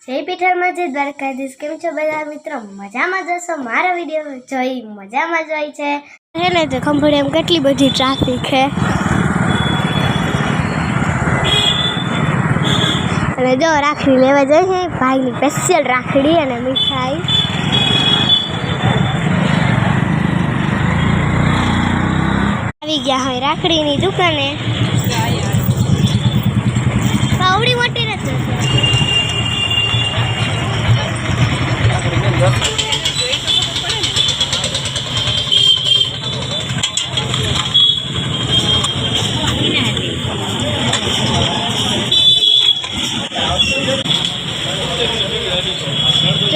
જય પીઠળમાં જે દ્વારકાધીશ કેમ છો બધા મિત્રો મજામાં જશો મારા વિડીયો જોઈ મજામાં જ હોય છે હે ને તો ખંભોળે એમ કેટલી બધી ટ્રાફિક છે અને જો રાખડી લેવા જાય છે ભાઈની સ્પેશિયલ રાખડી અને મીઠાઈ આવી ગયા હોય રાખડીની દુકાને પાવડી મોટી નથી જો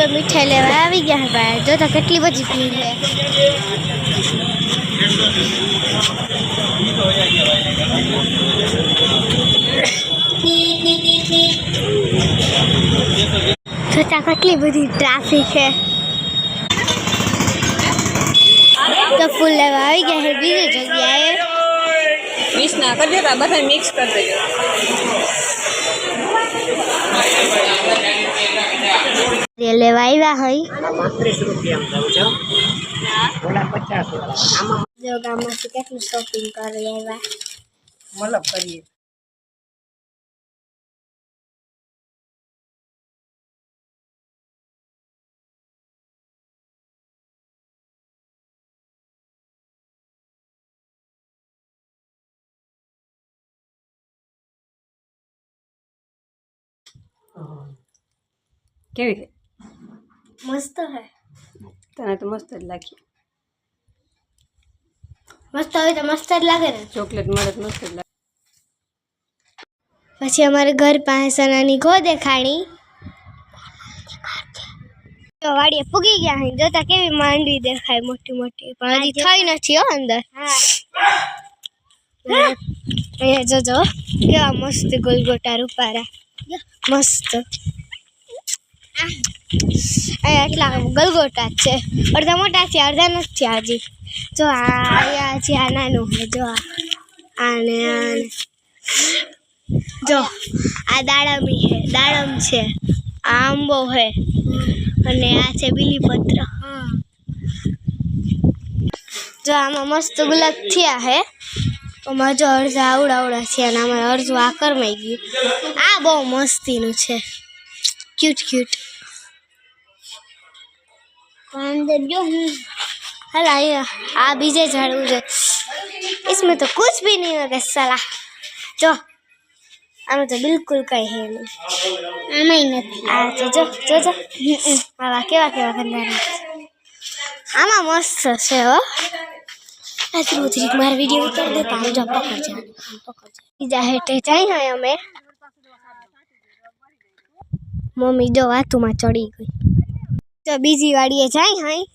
મીઠાઈ લેવા આવી ગયા ભાઈ જો તો કેટલી બધી ભીડ છે જોતા કેટલી બધી ટ્રાફિક છે તો ફૂલ લેવા આવી ગયા છે બીજી જગ્યાએ મિક્સ ના કરી દેતા બધા મિક્સ કરી દેજો લેવા આવ્યા હોય જો ગામમાંથી કેટલું શોપિંગ કરી આવ્યા મતલબ કરીએ કેવી મસ્ત હે તને તો મસ્ત જ લાગી મસ્ત હોય તો મસ્ત જ લાગે ને ચોકલેટ મળે તો મસ્ત જ લાગે પછી અમારે ઘર પાસે સનાની ગો દેખાણી વાડીએ પૂગી ગયા હે જોતા કેવી માંડવી દેખાય મોટી મોટી પણ હજી થઈ નથી હો અંદર અહીંયા જોજો કેવા મસ્ત ગોલગોટા રૂપારા મસ્ત એટલા ગલગોટા છે અડધા મોટા છે અડધા નથી હજી જો આ હજી આ નાનું છે જો આને જો આ દાડમી છે દાડમ છે આ આંબો છે અને આ છે બીલીપત્ર જો આમાં મસ્ત ગુલાબ થયા છે આમાં જો અડધા આવડા છે અને આમાં અડધું આ કરમાઈ ગયું આ બહુ મસ્તીનું છે ક્यूट क्यूट अंदर जो हला आ बीजे झाड़ू है इसमें तो कुछ भी नहीं होगा साला जो आमें तो बिल्कुल कहीं है नहीं आमें नहीं आ तो जो आवा केवा केवा करना आमा मस्त છે હો આટલું ધીક માર વિડિયો ઉતાર દે પાછો જો પકડ બીજા હેઠે જાય હે અમે મમ્મી જો વાતુમાં ચડી ગઈ તો બીજી વાડીએ જાય હાઈ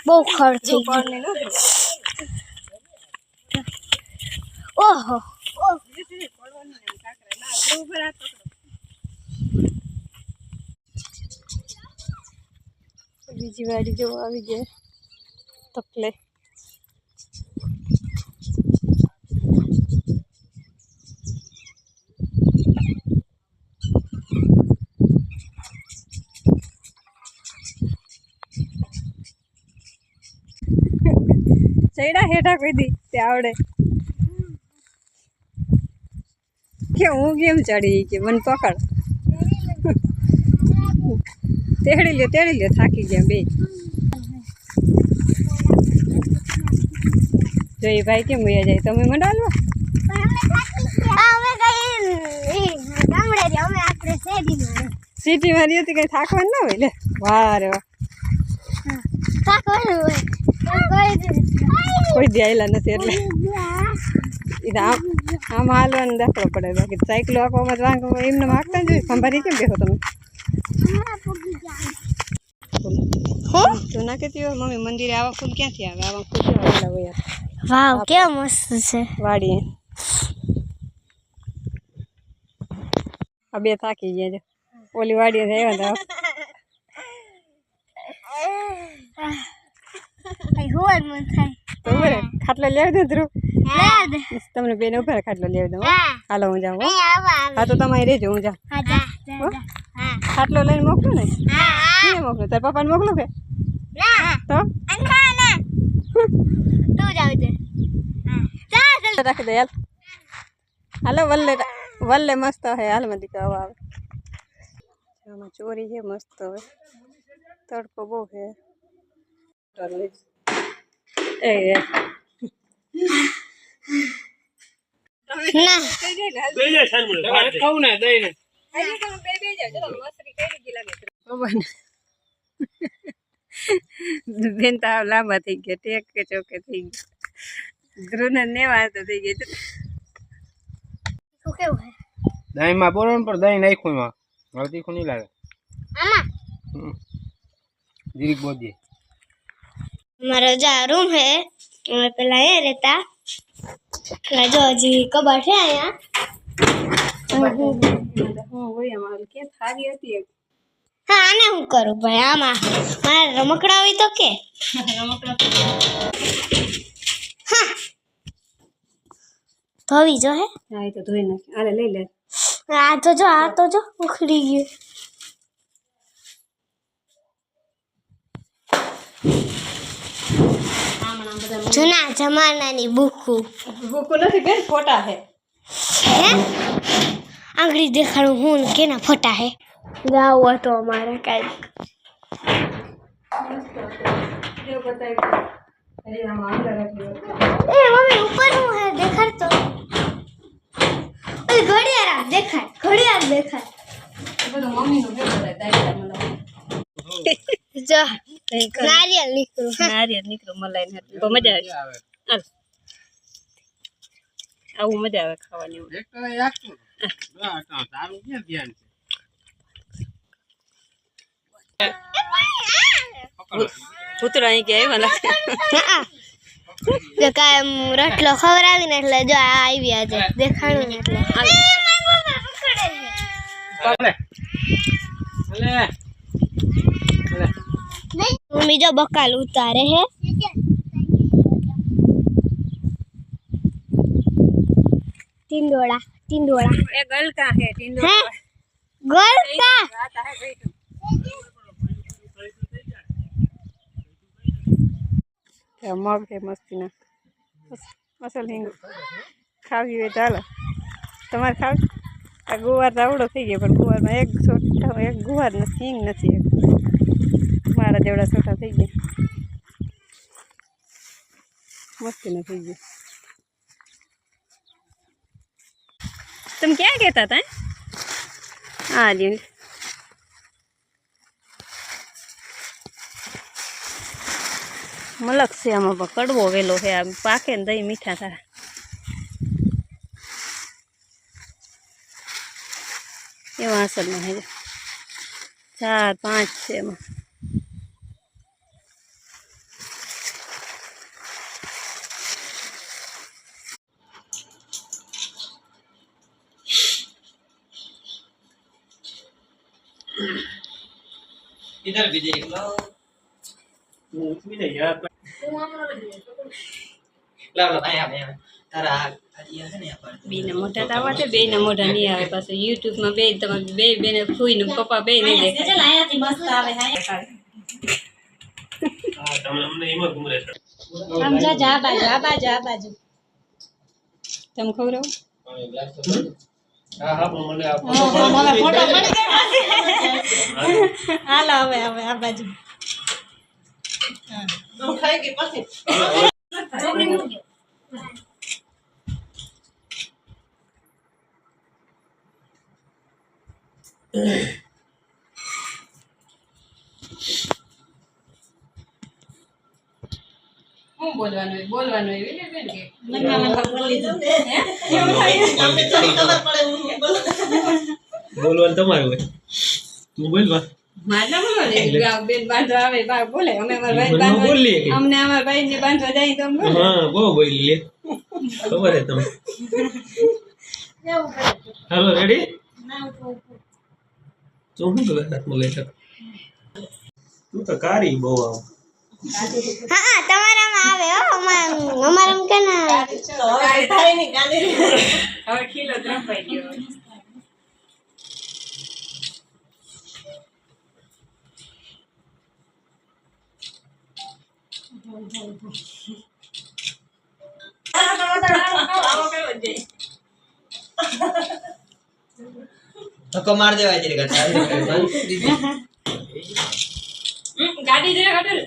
બહુ ખડ થઈ ગયું ઓહો બીજી વાડી જો આવી ગઈ તકલે ચૈડા હેઠા કોઈ દી તે આવડે કે હું કેમ ચડી કે મને પકડ તેડી લે થાકી ગયા બે જો એ ભાઈ કેમ વયા જાય તમે મંડાલો અમે ગઈ ગામડે રે અમે આપણે સિટી માં રહી હતી કઈ થાકવાનું ના હોય લે વાહ રે વાહ થાકવાનું હોય કોઈ દેલા નથી એટલે આમ હાલવાનું દાખલો પડે બાકી સાયકલો આખોમાં વાંક એમને માગતા જ ખંભારી કેમ બેસો તમે તો ના કહેતી હોય મમ્મી મંદિરે આવા ફૂલ ક્યાંથી આવે આવા ફૂલ કેવા હોય વાવ કેવા મસ્ત છે વાડીએ આ બે થાકી ગયા છે ઓલી વાડીએ આવ્યા હતા હોવાનું મન થાય તો બરે ખાટલા લેવા દે ધ્રુવ હા દે તમને બેને ઉપર ખાટલો લઈ દઉં હો. હા હાલો હું જાઉં હો. અહીં આવા હા તો તમે અહીં રહેજો હું જાઉં હા જા જા હા ખાટલો લઈને મોકલું ને હા કોને મોકલું તાર પપ્પાને મોકલું કે ના તો અંખા ના તું જાવ દે હા જા રાખી દે હાલ હાલો વલ્લે મસ્ત હે હાલ માં દીકરા આવે આમાં ચોરી છે મસ્ત હવે તડકો બહુ છે એ ના બેન તો લાંબા થઈ ગયા ટેક કે ચોકે થઈ ગયા ધ્રુને નેવા તો થઈ ગયા શું કેવું હે દહીં માં બોલો પર દહીં નાખ્યું એમાં હવે તીખું નહીં લાગે આમાં જીરીક બોજી મારો જા રૂમ હે અમે પેલા એ રહેતા જો હજી કબાટ છે અહીંયા હું હોય અમારું કે થારી હતી એક હા આને હું કરું ભાઈ આમાં મારે રમકડા હોય તો કે હા ધોવી જો હે હા એ તો ધોઈ નાખી હાલે લઈ લે આ તો જો ઉખડી ગયું જૂના જમાનાની બુકુ ભૂકો નથી બેન ફોટા હે હે આંગળી દેખાડું હું ને કેના ફોટા હે જાવ તો અમારે કાંઈક એ મમ્મી ઉપર હું હે દેખાડ તો ઓય ઘડિયાળ દેખાડ બધું મમ્મીનું ભેગું થાય દાયરા મને જો નારિયેળ નીકળું નારિયેળ નીકળો મલાઈ તો મજા આવે હાલ આવું મજા આવે ખાવાની તારું ક્યાં ધ્યાન પૂતળો અહીં ગયા એવા લાગે જો કાંઈ રોટલો ખવડાવીને એટલે જો આ આવી આજે દેખાડું ને એટલે મમ્મી જો બકાલ ઉતારે હે ટિંડોળા એ ગલકા હે ટીંડો હે ગોલકા મગ છે મસ્તીના અસલ હિંગ ખાવી હોય ચાલો તમારે ખાવ આ ગુવાર રાવડો થઈ ગયો પણ ગુવારમાં એક ગુવાર નથી હિંગ નથી એક મારા જેવડા છોટા થઈ ગયા મસ્તીના થઈ ગયા તમે ક્યાં કહેતા હતા હા જી મલક છે આમાં પણ કડવો વેલો છે આમ પાકે ને દહીં મીઠા થાય એવા અસલમાં છે 4 5 છે એમાં इधर भी देख लो उसमें नहीं यार ला ला आया तारा आया है ना पर બેને મોઢા તો આવા છે બેને મોઢા નહીં આવે પાછું યુટ્યુબમાં બે તમે બે બેને ફૂઈ ને પપ્પા બે નહીં દેખાય ચલ આયાથી મસ્ત આવે હા તમે અમને એમાં ઘૂમ રહે આમ જા બાજુ તમે ખવડાવો હા હા પણ મને આ ફોટો પડી ગયા હાલો હવે આ બાજુ તો ખાઈ ગઈ પછી હું બોલવાનું એવી બેન કે બોલવાનું તમારું હોય તું બોલવા મારા બોલવાનું બેન બાંધવા આવે બા બોલે અમે અમારા ભાઈ બોલવા બોલીએ કે અમને અમારા ભાઈ ને બાંધવા જાય તો અમે બોલે હા બહુ બોલી લે ખબર હે તમે હાલો રેડી તું શું કરે હાથમાં લઈ શક તું તો કારી બહુ આવ હા તમારામાં આવે હો અમારે એમ કે ને હવે ખીલો દ્રપાઈ ગયો ધક્કો માર દેવાય તેરી કરતા ગાડી દે ગાડી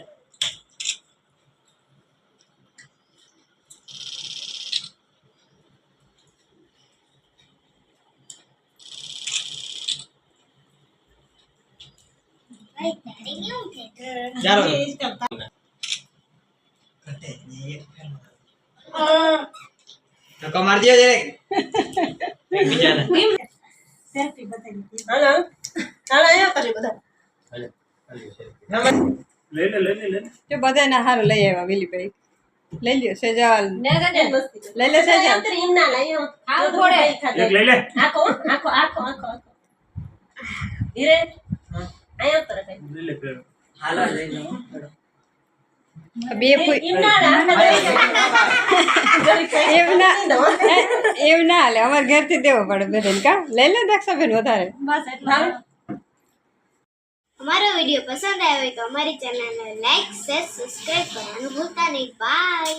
ચાલો ધક્કો માર દિયો જરે બીજાને લે લે જો બધાને હારું લઈ આવ્યા વિલીભાઈ લઈ લ્યો સેજાલ લઈ લે સેજાલ એક લઈ લે લઈ લે પેલો. હાલો લઈ લો બે એવું ના હાલે અમારે ઘરથી દેવો પડે બધાને કા લઈ લે દક્ષાબેન વધારે અમારો વિડીયો પસંદ આવ્યો હોય તો અમારી ચેનલને લાઈક શેર સબસ્ક્રાઇબ કરવાનું ભૂલતા નહીં બાય